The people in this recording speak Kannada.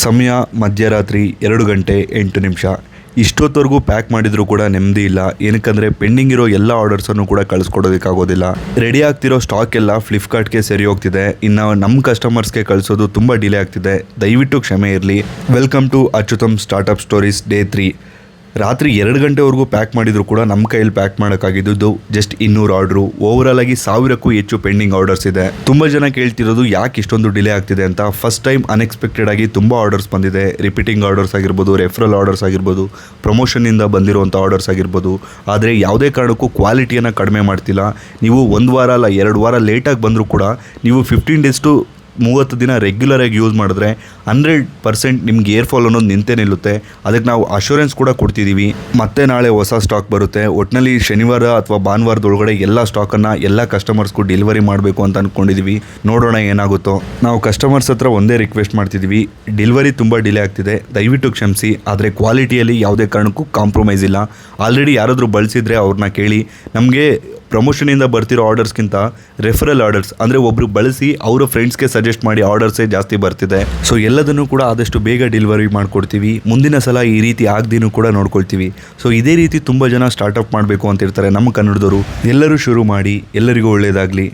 ಸಮಯ ಮಧ್ಯರಾತ್ರಿ 2 ಗಂಟೆ 8 ನಿಮಿಷ. ಇಷ್ಟೊತ್ತವರೆಗೂ ಪ್ಯಾಕ್ ಮಾಡಿದರೂ ಕೂಡ ನೆಮ್ಮದಿ ಇಲ್ಲ. ಏನಕ್ಕಂದರೆ ಪೆಂಡಿಂಗ್ ಇರೋ ಎಲ್ಲ ಆರ್ಡರ್ಸನ್ನು ಕೂಡ ಕಳಿಸ್ಕೊಡೋದಕ್ಕಾಗೋದಿಲ್ಲ. ರೆಡಿ ಆಗ್ತಿರೋ ಸ್ಟಾಕ್ ಎಲ್ಲ ಫ್ಲಿಪ್ಕಾರ್ಟ್ಗೆ ಸರಿ ಹೋಗ್ತಿದೆ. ಇನ್ನು ನಮ್ಮ ಕಸ್ಟಮರ್ಸ್ಗೆ ಕಳಿಸೋದು ತುಂಬ ಡಿಲೇ ಆಗ್ತಿದೆ. ದಯವಿಟ್ಟು ಕ್ಷಮೆ ಇರಲಿ. Welcome to Achyutam startup stories day 3. ರಾತ್ರಿ 2 ಗಂಟೆವರೆಗೂ ಪ್ಯಾಕ್ ಮಾಡಿದರೂ ಕೂಡ ನಮ್ಮ ಕೈಯಲ್ಲಿ ಪ್ಯಾಕ್ ಮಾಡೋಕ್ಕಾಗಿದ್ದು ಜಸ್ಟ್ 200 ಆರ್ಡ್ರು. ಓವರಾಲ್ ಆಗಿ 1000ಕ್ಕೂ ಹೆಚ್ಚು ಪೆಂಡಿಂಗ್ ಆರ್ಡರ್ಸ್ ಇದೆ. ತುಂಬ ಜನ ಕೇಳ್ತಿರೋದು ಯಾಕೆ ಇಷ್ಟೊಂದು ಡಿಲೇ ಆಗ್ತಿದೆ ಅಂತ. ಫಸ್ಟ್ ಟೈಮ್ ಅನ್ಎಕ್ಸ್ಪೆಕ್ಟೆಡ್ ಆಗಿ ತುಂಬ ಆರ್ಡರ್ಸ್ ಬಂದಿದೆ. ರಿಪೀಟಿಂಗ್ ಆರ್ಡರ್ಸ್ ಆಗಿರ್ಬೋದು, ರೆಫರಲ್ ಆರ್ಡರ್ಸ್ ಆಗಿರ್ಬೋದು, ಪ್ರಮೋಷನ್ನಿಂದ ಬಂದಿರುವಂಥ ಆರ್ಡರ್ಸ್ ಆಗಿರ್ಬೋದು. ಆದರೆ ಯಾವುದೇ ಕಾರಣಕ್ಕೂ ಕ್ವಾಲಿಟಿಯನ್ನು ಕಡಿಮೆ ಮಾಡ್ತಿಲ್ಲ. ನೀವು 1 ವಾರ ಅಲ್ಲ 2 ವಾರ ಲೇಟಾಗಿ ಬಂದರೂ ಕೂಡ ನೀವು 15 ಡೇಸ್ ಟು 30 ದಿನ ರೆಗ್ಯುಲರಾಗಿ ಯೂಸ್ ಮಾಡಿದ್ರೆ 100% ನಿಮ್ಗೆ ಏರ್ಫಾಲ್ ಅನ್ನೋದು ನಿಂತೇ ನಿಲ್ಲುತ್ತೆ. ಅದಕ್ಕೆ ನಾವು ಅಶ್ಯೂರೆನ್ಸ್ ಕೂಡ ಕೊಡ್ತಿದ್ದೀವಿ. ಮತ್ತೆ ನಾಳೆ ಹೊಸ ಸ್ಟಾಕ್ ಬರುತ್ತೆ. ಒಟ್ಟಿನಲ್ಲಿ ಶನಿವಾರ ಅಥವಾ ಭಾನುವಾರದೊಳಗಡೆ ಎಲ್ಲ ಸ್ಟಾಕನ್ನು ಎಲ್ಲ ಕಸ್ಟಮರ್ಸ್ಗೂ ಡೆಲಿವರಿ ಮಾಡಬೇಕು ಅಂತ ಅಂದ್ಕೊಂಡಿದ್ದೀವಿ. ನೋಡೋಣ ಏನಾಗುತ್ತೋ. ನಾವು ಕಸ್ಟಮರ್ಸ್ ಹತ್ರ ಒಂದೇ ರಿಕ್ವೆಸ್ಟ್ ಮಾಡ್ತಿದ್ದೀವಿ, ಡೆಲಿವರಿ ತುಂಬ ಡಿಲೇ ಆಗ್ತಿದೆ, ದಯವಿಟ್ಟು ಕ್ಷಮಿಸಿ. ಆದರೆ ಕ್ವಾಲಿಟಿಯಲ್ಲಿ ಯಾವುದೇ ಕಾರಣಕ್ಕೂ ಕಾಂಪ್ರಮೈಸ್ ಇಲ್ಲ. ಆಲ್ರೆಡಿ ಯಾರಾದರೂ ಬಳಸಿದರೆ ಅವ್ರನ್ನ ಕೇಳಿ. ನಮಗೆ ಪ್ರಮೋಷನಿಂದ ಬರ್ತಿರೋ ಆರ್ಡರ್ಸ್ಗಿಂತ ರೆಫರಲ್ ಆರ್ಡರ್ಸ್ ಅಂದರೆ ಒಬ್ಬರು ಬಳಸಿ ಅವರ ಫ್ರೆಂಡ್ಸ್ಗೆ ಸಜೆಸ್ಟ್ ಮಾಡಿ ಆರ್ಡರ್ಸೇ ಜಾಸ್ತಿ ಬರ್ತಿದೆ. ಸೊ ಎಲ್ಲದನ್ನು ಕೂಡ ಆದಷ್ಟು ಬೇಗ ಡೆಲಿವರಿ ಮಾಡಿಕೊಡ್ತೀವಿ. ಮುಂದಿನ ಸಲ ಈ ರೀತಿ ಆಗದೇನೂ ಕೂಡ ನೋಡ್ಕೊಳ್ತೀವಿ. ಸೊ ಇದೇ ರೀತಿ ತುಂಬ ಜನ ಸ್ಟಾರ್ಟಪ್ ಮಾಡಬೇಕು ಅಂತ ಇರ್ತಾರೆ ನಮ್ಮ ಕನ್ನಡದವರು. ಎಲ್ಲರೂ ಶುರು ಮಾಡಿ. ಎಲ್ಲರಿಗೂ ಒಳ್ಳೆಯದಾಗಲಿ.